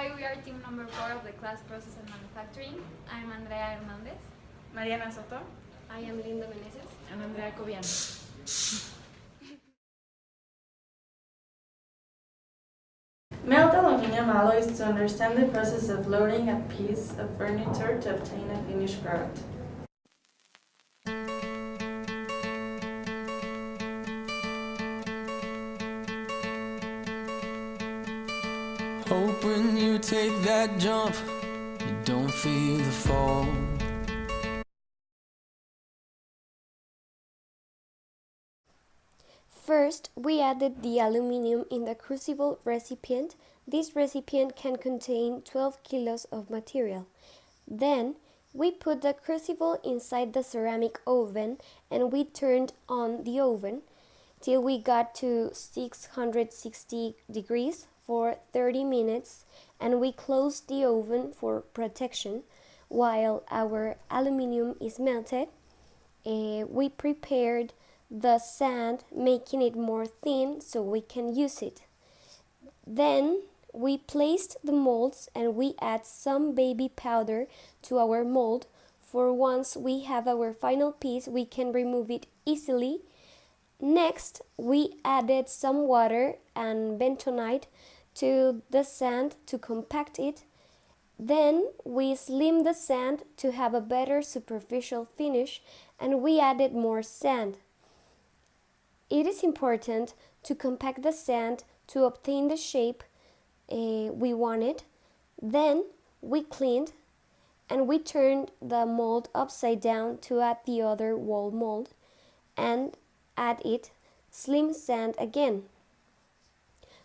Hi, we are team number 4 of the class Process and Manufacturing. I'm Andrea Hernandez. Mariana Soto. I am Linda Meneses. And Andrea Cobiano. Melt aluminum alloys to understand the process of loading a piece of furniture to obtain a finished product. Hope when you take that jump, you don't feel the fall. First, we added the aluminum in the crucible recipient. This recipient can contain 12 kilos of material. Then, we put the crucible inside the ceramic oven and we turned on the oven till we got to 660 degrees for 30 minutes and we closed the oven for protection. While our aluminum is melted, we prepared the sand, making it more thin so we can use it. Then we placed the molds and we add some baby powder to our mold. For once we have our final piece, we can remove it easily. Next, we added some water and bentonite to the sand to compact it. Then we slimmed the sand to have a better superficial finish and we added more sand. It is important to compact the sand to obtain the shape we wanted. Then we cleaned and we turned the mold upside down to add the other wall mold and add it slim sand again.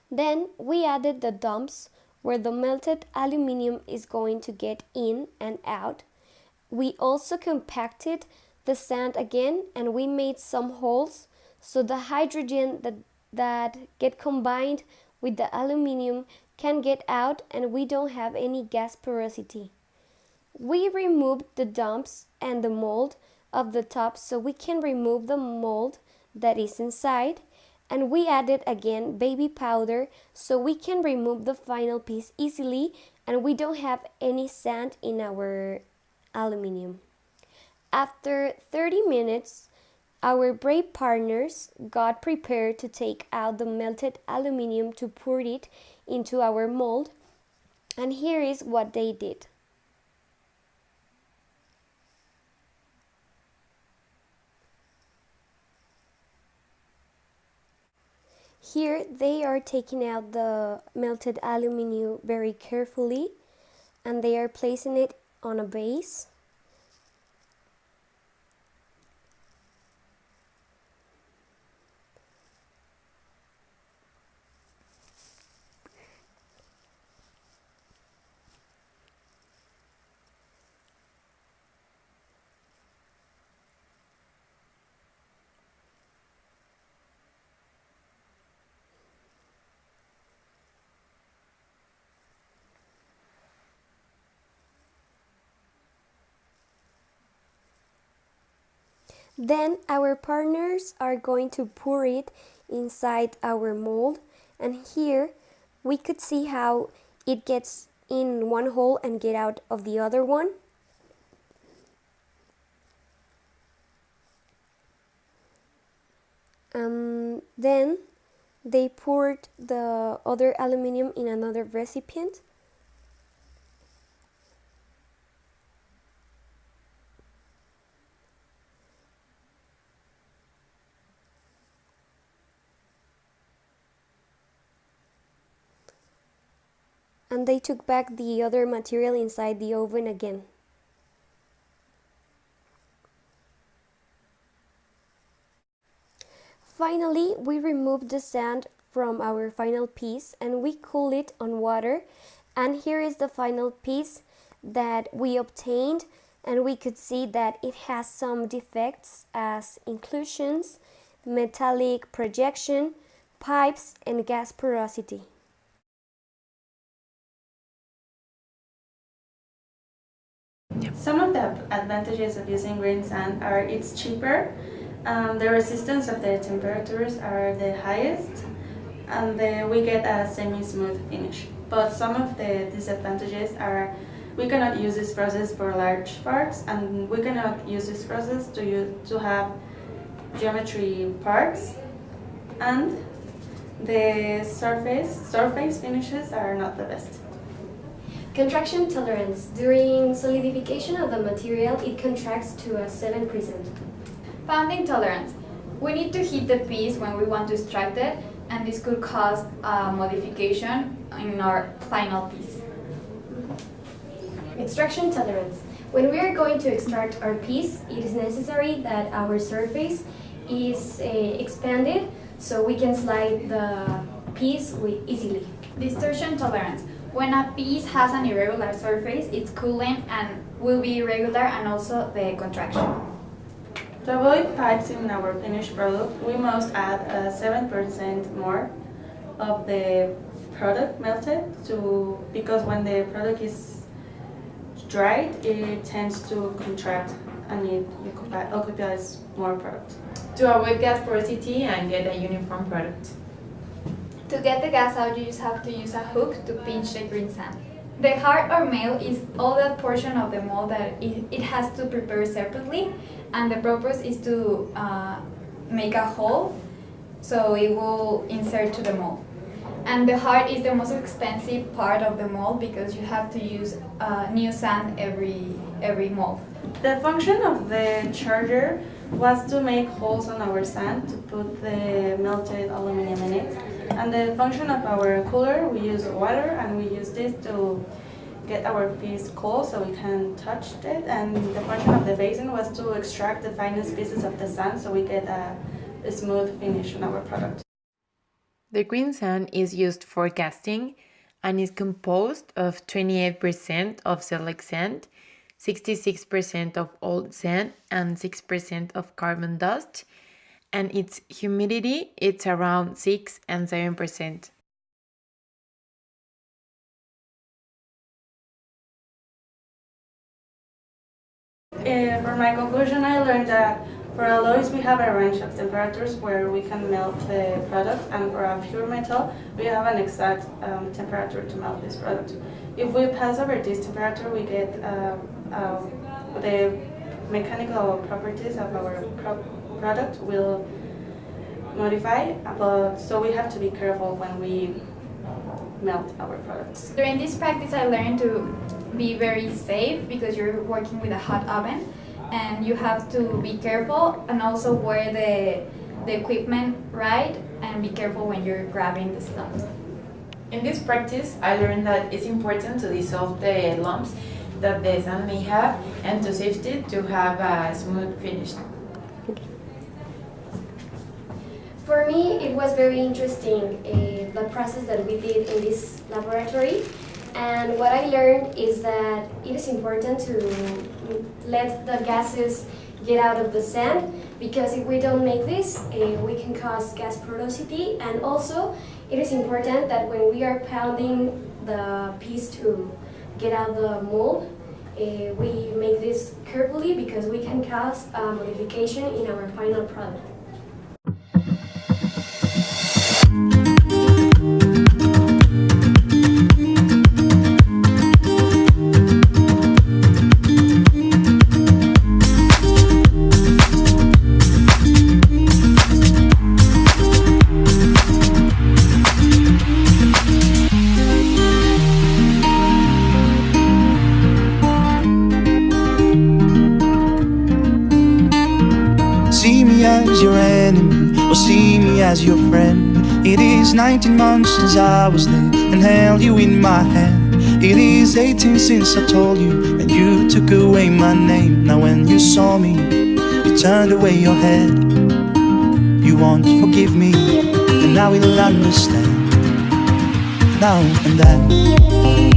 Then we added the dumps where the melted aluminum is going to get in and out. We also compacted the sand again and we made some holes so the hydrogen that get combined with the aluminum can get out and we don't have any gas porosity. We removed the dumps and the mold of the top so we can remove the mold that is inside, and we added again baby powder so we can remove the final piece easily and we don't have any sand in our aluminum. After 30 minutes, our brave partners got prepared to take out the melted aluminum to pour it into our mold, and here is what they did. Here they are taking out the melted aluminum very carefully and they are placing it on a base. Then our partners are going to pour it inside our mold, and here we could see how it gets in one hole and get out of the other one. Then they poured the other aluminum in another recipient. And they took back the other material inside the oven again. Finally, we removed the sand from our final piece and we cooled it on water, and here is the final piece that we obtained, and we could see that it has some defects as inclusions, metallic projection, pipes, and gas porosity. Some of the advantages of using green sand are it's cheaper, the resistance of the temperatures are the highest, and we get a semi-smooth finish. but some of the disadvantages are we cannot use this process for large parts, and we cannot use this process to have geometry parts, and the surface finishes are not the best. Contraction tolerance. During solidification of the material, it contracts to a 7%. Pounding tolerance. We need to heat the piece when we want to extract it, and this could cause a modification in our final piece. Extraction tolerance. When we are going to extract our piece, it is necessary that our surface is expanded so we can slide the piece easily. Distortion tolerance. When a piece has an irregular surface, its cooling and will be irregular, and also the contraction. To avoid pipes in our finished product, we must add 7% more of the product melted because when the product is dried, it tends to contract and it occupies more product. To avoid gas porosity and get a uniform product. To get the gas out, you just have to use a hook to pinch the green sand. The heart or mail is all that portion of the mold that it has to prepare separately, and the purpose is to make a hole so it will insert to the mold. And the heart is the most expensive part of the mold because you have to use new sand every mold. The function of the charger was to make holes on our sand to put the melted aluminum in it. And the function of our cooler, we use water, and we use this to get our piece cold so we can touch it. And the function of the basin was to extract the finest pieces of the sand so we get a smooth finish on our product. The green sand is used for casting and is composed of 28% of select sand, 66% of old sand, and 6% of carbon dust, and its humidity it's around 6 and 7%. For my conclusion, I learned that for alloys we have a range of temperatures where we can melt the product, and for a pure metal we have an exact temperature to melt this product. If we pass over this temperature, we get the mechanical properties of our product will modify, so we have to be careful when we melt our products. During this practice, I learned to be very safe because you're working with a hot oven, and you have to be careful and also wear the equipment right and be careful when you're grabbing the slumps. In this practice, I learned that it's important to dissolve the lumps that the sand may have and to sift it to have a smooth finish. For me, it was very interesting, the process that we did in this laboratory. And what I learned is that it is important to let the gases get out of the sand, because if we don't make this, we can cause gas porosity. And also, it is important that when we are pounding the piece to get out the mold, we make this carefully because we can cause a modification in our final product. See me as your enemy, or see me as your friend. It is 19 months since I was there and held you in my hand. It is 18 since I told you, and you took away my name. Now when you saw me, you turned away your head. You won't forgive me, and I will understand now and then.